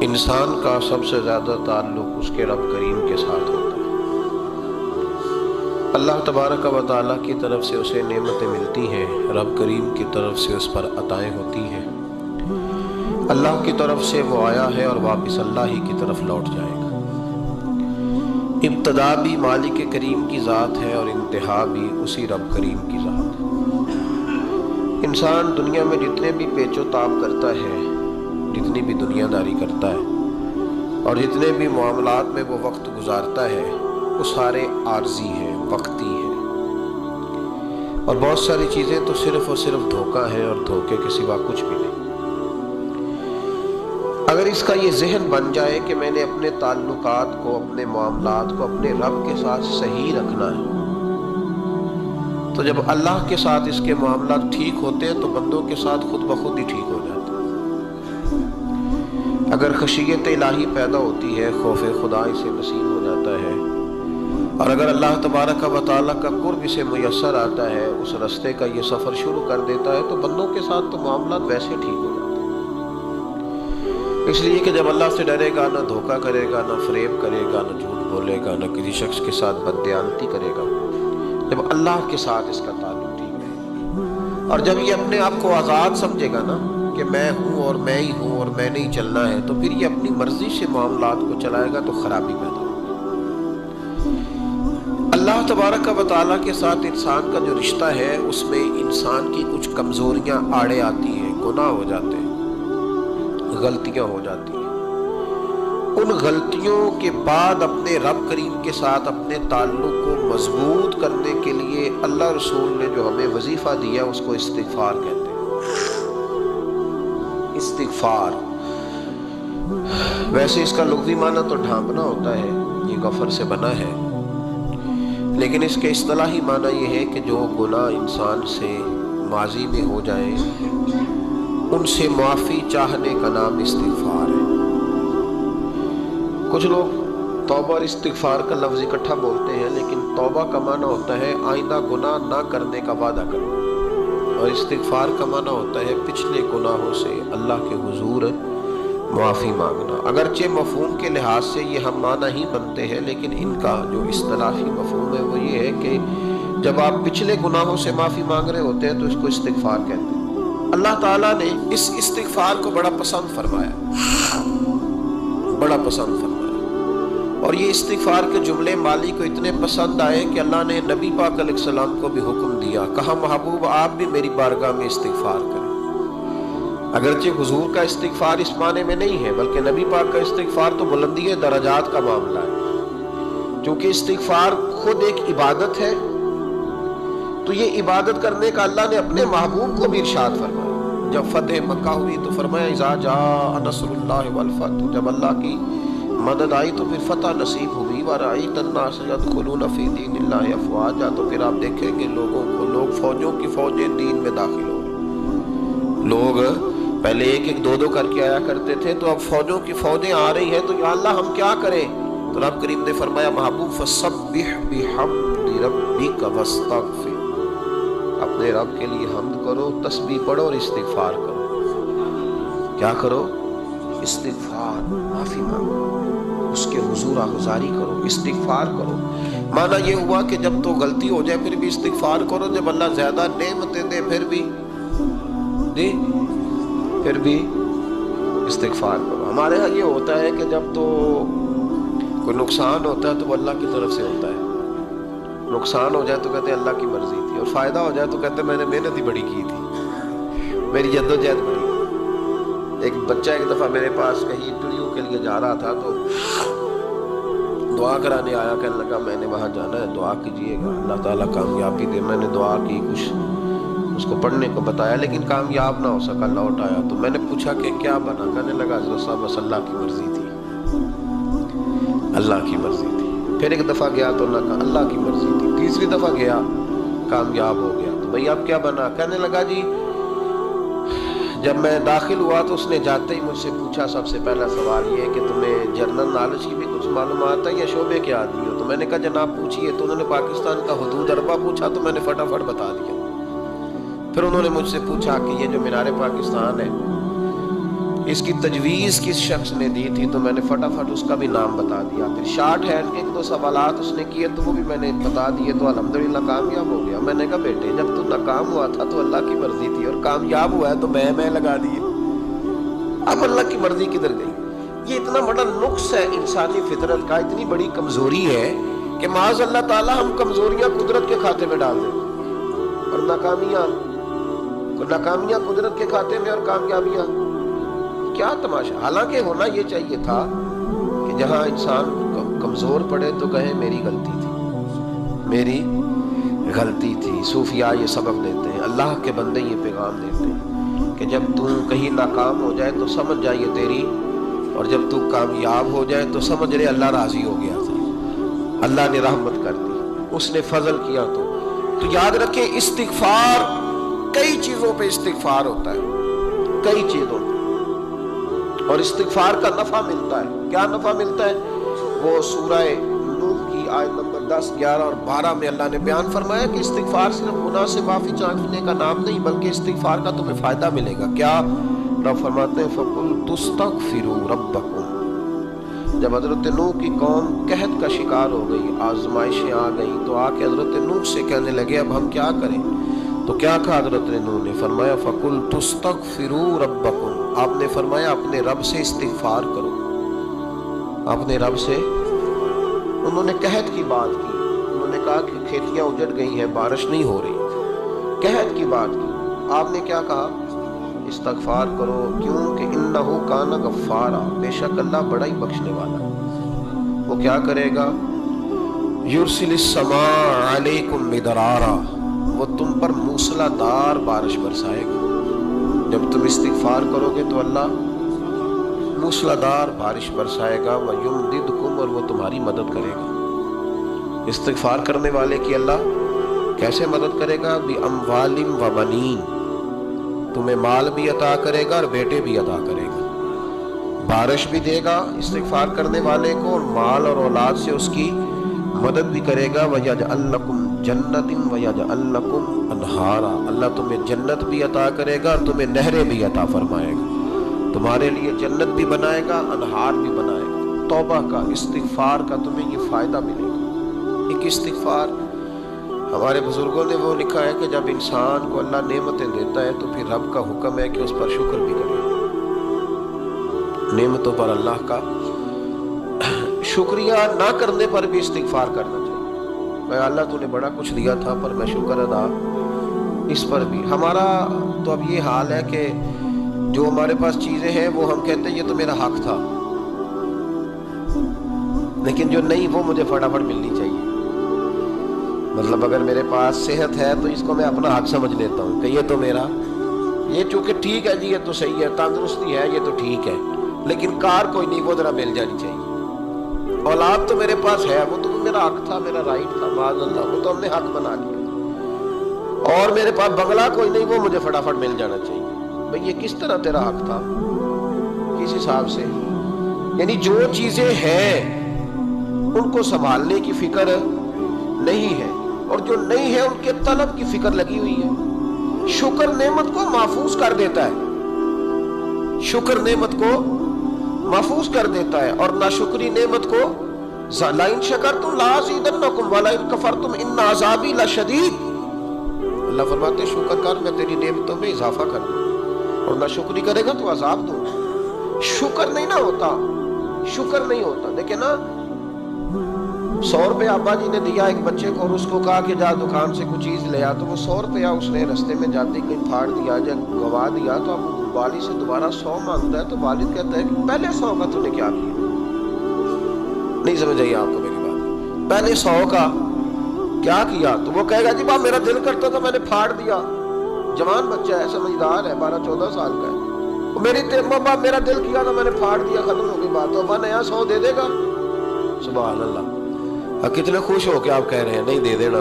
انسان کا سب سے زیادہ تعلق اس کے رب کریم کے ساتھ ہوتا ہے۔ اللہ تبارک و تعالیٰ کی طرف سے اسے نعمتیں ملتی ہیں، رب کریم کی طرف سے اس پر عطائیں ہوتی ہیں۔ اللہ کی طرف سے وہ آیا ہے اور واپس اللہ ہی کی طرف لوٹ جائے گا۔ ابتدا بھی مالک کریم کی ذات ہے اور انتہا بھی اسی رب کریم کی ذات ہے۔ انسان دنیا میں جتنے بھی پیچ و تاب کرتا ہے، جتنی بھی دنیا داری کرتا ہے اور جتنے بھی معاملات میں وہ وقت گزارتا ہے، وہ سارے عارضی ہیں، وقتی ہیں، اور بہت ساری چیزیں تو صرف اور صرف دھوکہ ہے اور دھوکے کے سوا کچھ بھی نہیں۔ اگر اس کا یہ ذہن بن جائے کہ میں نے اپنے تعلقات کو، اپنے معاملات کو اپنے رب کے ساتھ صحیح رکھنا ہے، تو جب اللہ کے ساتھ اس کے معاملات ٹھیک ہوتے ہیں تو بندوں کے ساتھ خود بخود ہی ٹھیک ہو جاتے ہیں۔ اگر خشیت الہی پیدا ہوتی ہے، خوف خدا اسے نصیب ہو جاتا ہے، اور اگر اللہ تبارک و تعالیٰ کا قرب اسے میسر آتا ہے، اس رستے کا یہ سفر شروع کر دیتا ہے، تو بندوں کے ساتھ تو معاملات ویسے ٹھیک ہو جاتے ہیں۔ اس لیے کہ جب اللہ سے ڈرے گا، نہ دھوکہ کرے گا، نہ فریب کرے گا، نہ جھوٹ بولے گا، نہ کسی شخص کے ساتھ بددیانتی کرے گا، جب اللہ کے ساتھ اس کا تعلق ٹھیک رہے گا، اور جب یہ اپنے آپ کو آزاد سمجھے گا نا کہ میں ہوں اور میں ہی ہوں اور میں نہیں چلنا ہے، تو پھر یہ اپنی مرضی سے معاملات کو چلائے گا تو خرابی پیدا ہوگی۔ اللہ تبارک و تعالیٰ کے ساتھ انسان کا جو رشتہ ہے، اس میں انسان کی کچھ کمزوریاں آڑے آتی ہیں، گناہ ہو جاتے ہیں، غلطیاں ہو جاتی ہیں۔ ان غلطیوں کے بعد اپنے رب کریم کے ساتھ اپنے تعلق کو مضبوط کرنے کے لیے اللہ رسول نے جو ہمیں وظیفہ دیا اس کو استغفار کہتے ہیں۔ استغفار ویسے اس کا لغوی معنی تو ڈھانپنا ہوتا ہے، یہ غفر سے بنا ہے، لیکن اس کے اصطلاحی معنی یہ ہے کہ جو گناہ انسان سے ماضی میں ہو جائیں ان سے معافی چاہنے کا نام استغفار ہے۔ کچھ لوگ توبہ اور استغفار کا لفظ اکٹھا بولتے ہیں، لیکن توبہ کا معنی ہوتا ہے آئندہ گناہ نہ کرنے کا وعدہ کرنا، اور استغفار کا معنی ہوتا ہے پچھلے گناہوں سے اللہ کے حضور معافی مانگنا۔ اگرچہ مفہوم کے لحاظ سے یہ ہم معنی ہی بنتے ہیں، لیکن ان کا جو اصطلاحی مفہوم ہے وہ یہ ہے کہ جب آپ پچھلے گناہوں سے معافی مانگ رہے ہوتے ہیں تو اس کو استغفار کہتے ہیں۔ اللہ تعالیٰ نے اس استغفار کو بڑا پسند فرمایا، بڑا پسند فرمایا، اور یہ استغفار کے جملے مالی کو اتنے پسند آئے کہ اللہ نے نبی پاک علیہ السلام کو بھی حکم دیا، کہا محبوب آپ بھی میری بارگاہ میں استغفار کریں۔ اگرچہ حضور کا استغفار اس معنی میں نہیں ہے، بلکہ نبی پاک کا استغفار تو بلندی درجات کا معاملہ ہے، کیونکہ استغفار خود ایک عبادت ہے، تو یہ عبادت کرنے کا اللہ نے اپنے محبوب کو بھی ارشاد فرمایا۔ جب فتح مکہ ہوئی تو فرمایا اذا جاء نصر اللہ والفتح، جب اللہ کی مدد آئی تو پھر فتح نصیب ہوئی، وَرَأَيْتَ النَّاسَ يَدْخُلُونَ فِي دِينِ اللَّهِ أَفْوَاجًا، تو پھر آپ دیکھیں گے لوگوں کو، لوگ فوجوں کی فوجیں دین میں داخل ہو رہے۔ لوگ پہلے ایک ایک دو دو کر کے آیا کرتے تھے، تو اب فوجوں کی فوجیں آ رہی ہیں، تو یا اللہ ہم کیا کریں؟ تو رب کریم نے فرمایا محبوب فَسَبِّحْ بِحَمْدِ رَبِّكَ وَاسْتَغْفِرْ، اپنے رب کے لیے حمد کرو، تسبیح پڑھو اور استغفار کرو۔ کیا کرو؟ استغفار، معافی مانگو، اس کے حضور آہذاری کرو، استغفار کرو۔ معنی یہ ہوا کہ جب تو غلطی ہو جائے پھر بھی استغفار کرو، جب اللہ زیادہ نعمتیں دے پھر بھی استغفار کرو۔ ہمارے ہاں یہ ہوتا ہے کہ جب تو کوئی نقصان ہوتا ہے تو وہ اللہ کی طرف سے ہوتا ہے، نقصان ہو جائے تو کہتے ہیں اللہ کی مرضی تھی، اور فائدہ ہو جائے تو کہتے ہیں میں نے محنت ہی بڑی کی تھی، میری جدوجہد بڑی تھی۔ ایک بچہ ایک دفعہ میرے پاس کہیں انٹرویو کے لیے جا رہا تھا، تو دعا کرانے آیا، کہنے لگا میں نے وہاں جانا ہے، دعا کیجیے گا اللہ تعالیٰ کامیابی دے۔ میں نے دعا کی، کچھ اس کو پڑھنے کو بتایا، لیکن کامیاب نہ ہو سکا، لوٹ آیا۔ تو میں نے پوچھا کہ کیا بنا؟ کہنے لگا حضرت صاحب بس اللہ کی مرضی تھی، اللہ کی مرضی تھی۔ پھر ایک دفعہ گیا تو اللہ کا اللہ کی مرضی تھی، تیسری دفعہ گیا کامیاب ہو گیا۔ تو بھئی اب کیا بنا؟ کہنے لگا جی جب میں داخل ہوا تو اس نے جاتے ہی مجھ سے پوچھا، سب سے پہلا سوال یہ ہے کہ تمہیں جنرل نالج کی بھی کچھ معلومات ہے یا شعبے کے آدمی ہو؟ تو میں نے کہا جناب پوچھیے۔ تو انہوں نے پاکستان کا حدود اربہ پوچھا تو میں نے فٹافٹ بتا دیا۔ پھر انہوں نے مجھ سے پوچھا کہ یہ جو مینار پاکستان ہے اس کی تجویز کس شخص نے دی تھی تو میں نے فٹافٹ اس کا بھی نام بتا دیا. پھر شارٹ ہینڈ کے 1-2 سوالات اس نے کیے تو وہ بھی میں نے بتا دیے تو الحمدللہ کامیاب ہو گیا. میں نے کہا بیٹے جب تو ناکام ہوا تھا تو اللہ کی مرضی تھی اور کامیاب ہوا ہے تو میں لگا دیے. اب اللہ کی مرضی کدھر گئی؟ یہ اتنا بڑا نقص ہے انسانی فطرت کا، اتنی بڑی کمزوری ہے کہ معاذ اللہ تعالی ہم کمزوریاں قدرت کے کھاتے میں ڈال دیں اور ناکامیاں قدرت کے کھاتے میں اور کامیابیاں. کیا تماشا! حالانکہ ہونا یہ چاہیے تھا کہ جہاں انسان کمزور پڑے تو کہے میری غلطی تھی. صوفیاء یہ سبق دیتے ہیں، اللہ کے بندے یہ پیغام دیتے ہیں کہ جب تو کہیں ناکام ہو جائے تو سمجھ جائیے تیری، اور جب تو کامیاب ہو جائے تو سمجھ رہے اللہ راضی ہو گیا تھا، اللہ نے رحمت کر دی، اس نے فضل کیا. تو یاد رکھیں استغفار، کئی چیزوں پہ استغفار ہوتا ہے، کئی چیزوں پہ، اور استغفار کا نفع ملتا ہے. کیا نفع ملتا ہے؟ وہ سورہ نوح کی آیت نمبر 10، 11 اور 12 میں اللہ نے بیان فرمایا کہ استغفار صرف گناہ سے معافی چاہنے کا نام نہیں بلکہ استغفار کا تمہیں فائدہ ملے گا. کیا؟ رب فرماتے ہیں فَقُلْتُ اسْتَغْفِرُوا رَبَّكُمْ. جب حضرت نوح کی قوم قحط کا شکار ہو گئی، آزمائشیں آ گئیں، تو آ کے حضرت نوح سے کہنے لگے اب ہم کیا کریں؟ تو کیا کہا حضرت نوح نے؟ فرمایا فَقُلْتُ اسْتَغْفِرُوا رَبَّكُمْ. آپ نے فرمایا اپنے رب سے استغفار کرو، اپنے رب سے. انہوں نے قحط کی بات کی، انہوں نے کہا کہ کھیتیاں اجڑ گئی ہیں، بارش نہیں ہو رہی، قحط کی بات کی. آپ نے کیا کہا؟ استغفار کرو. کیوں کہ انہو کان غفارا، بے شک اللہ بڑا ہی بخشنے والا. وہ کیا کرے گا؟ یرسل السماء علیکم مدرارا، وہ تم پر موسلا دار بارش برسائے گا. جب تم استغفار کرو گے تو اللہ موسلا دار بارش برسائے گا. وَيُمْدِدْكُمْ، اور وہ تمہاری مدد کرے گا. استغفار کرنے والے کی اللہ کیسے مدد کرے گا؟ بِأَمْوَالٍ وَبَنِينَ، تمہیں مال بھی عطا کرے گا اور بیٹے بھی عطا کرے گا. بارش بھی دے گا استغفار کرنے والے کو، اور مال اور اولاد سے اس کی مدد بھی کرے گا. وَيَجْعَلْ لَكُمْ جَنَّةٍ وَيَجْعَلْ لَكُمْ أَنْهَارًا، اللہ تمہیں جنت بھی عطا کرے گا اور تمہیں نہریں بھی عطا فرمائے گا. تمہارے لیے جنت بھی بنائے گا، انہار بھی بنائے گا. توبہ کا، استغفار کا تمہیں یہ فائدہ ملے گا. ایک استغفار، ہمارے بزرگوں نے وہ لکھا ہے کہ جب انسان کو اللہ نعمتیں دیتا ہے تو پھر رب کا حکم ہے کہ اس پر شکر بھی کرے. نعمتوں پر اللہ کا شکریہ نہ کرنے پر بھی استغفار کرنا چاہیے. اے اللہ تو نے بڑا کچھ دیا تھا پر میں شکر ادا اس پر بھی. ہمارا تو اب یہ حال ہے کہ جو ہمارے پاس چیزیں ہیں وہ ہم کہتے ہیں یہ تو میرا حق تھا، لیکن جو نہیں وہ مجھے فٹافٹ ملنی چاہیے. مطلب اگر میرے پاس صحت ہے تو اس کو میں اپنا حق سمجھ لیتا ہوں کہ یہ تو میرا، یہ چونکہ ٹھیک ہے جی، یہ تو صحیح ہے، تندرستی ہے، یہ تو ٹھیک ہے، لیکن کار کوئی نہیں، وہ ذرا مل جانی چاہیے. اولاد تو میرے پاس ہے، وہ تو میرا حق تھا، میرا رائٹ تھا، معاذ اللہ وہ تو ہم نے حق بنا لیا. اور میرے پاس بنگلہ کوئی نہیں، وہ مجھے فٹافٹ مل جانا چاہیے. بھئی یہ کس طرح تیرا حق تھا؟ کس حساب سے؟ یعنی جو چیزیں ہیں ان کو سنبھالنے کی فکر نہیں ہے، اور جو نہیں ہے ان کے طلب کی فکر لگی ہوئی ہے. شکر نعمت کو محفوظ کر دیتا ہے، شکر نعمت کو محفوظ کر دیتا ہے، اور ناشکری نعمت کو لَئِن شَكَرْتُمْ لَأَزِيدَنَّكُمْ وَلَئِن كَفَرْتُمْ إِنَّ عَذَابِي لَشَدِيدٌ. اللہ فرماتے شکر کر، میں تیری نعمتوں میں اضافہ کر دوں، اور ناشکری کرے گا تو عذاب دوں. شکر نہیں نہ ہوتا، شکر نہیں ہوتا. دیکھیں نا، 100 روپے ابا جی نے دیا ایک بچے کو، اور اس کو کہا کہ جا دکان سے کچھ چیز لے آ، تو وہ 100 روپیہ اس نے رستے میں جاتے کہیں پھاڑ دیا، جب گوا دیا تو اب والد سے دوبارہ 100 مانگتا ہے. تو والد کہتا ہے کہ پہلے 100 کا تو نے کیا کیا؟ نہیں سمجھ آئی آپ کو میری بات؟ پہلے 100 کا کیا کیا؟ تو وہ کہے گا جی باپ میرا دل کرتا تھا میں نے پھاڑ دیا. جوان بچہ ہے، سمجھدار ہے، 12-14 سال کا ہے. میرا دل کیا تھا میں نے پھاڑ دیا، ختم ہو گئی بات. تو نیا 100 دے دے گا. سبحان اللہ. کتنے خوش ہو کے آپ کہہ رہے ہیں نہیں دے دینا.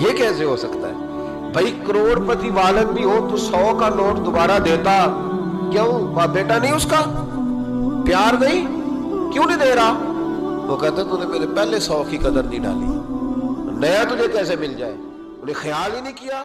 یہ کیسے ہو سکتا ہے بھائی؟ کروڑ پتی والد بھی ہو تو 100 کا نوٹ دوبارہ دیتا کیوں؟ بیٹا نہیں اس کا پیار نہیں، کیوں نہیں دے رہا؟ وہ کہتا تو نے میرے پہلے 100 کی قدر نہیں ڈالی، نیا تجھے کیسے مل جائے؟ انہیں خیال ہی نہیں کیا.